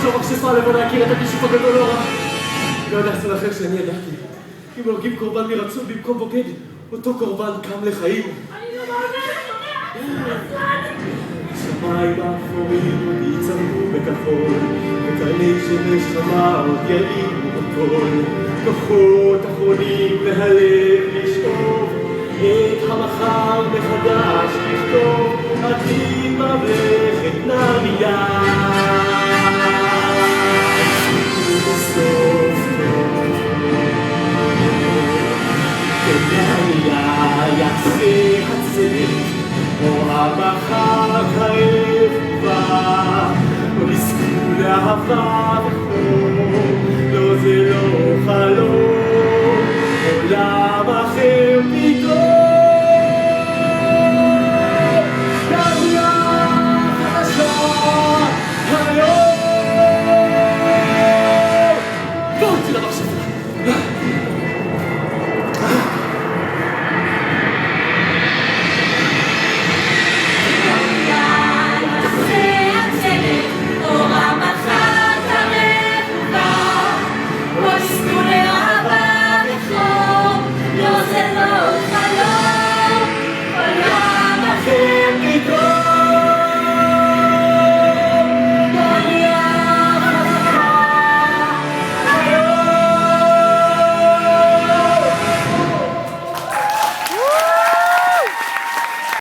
שוב מכשפה לבוא להכיר את הכישוף הגדול לא רע. לא יודע אצל אחר שאני ידעתי. אם הורגים קורבן מרצון במקום בוגד, אותו קורבן קם לחיים. אני לא מאמנת, שמיים אפורים עוד יצמחו בכחול, וקרני שמש חמה עוד יאירו בקול. כוחות אחרונים והלב לשאוב, את המחר מחדש לכתוב, עתיד ממלכת נריה. ובסוף טוב, בנריה יעשה הצדק, או המחר הערב ובא, או יזכו לאהבה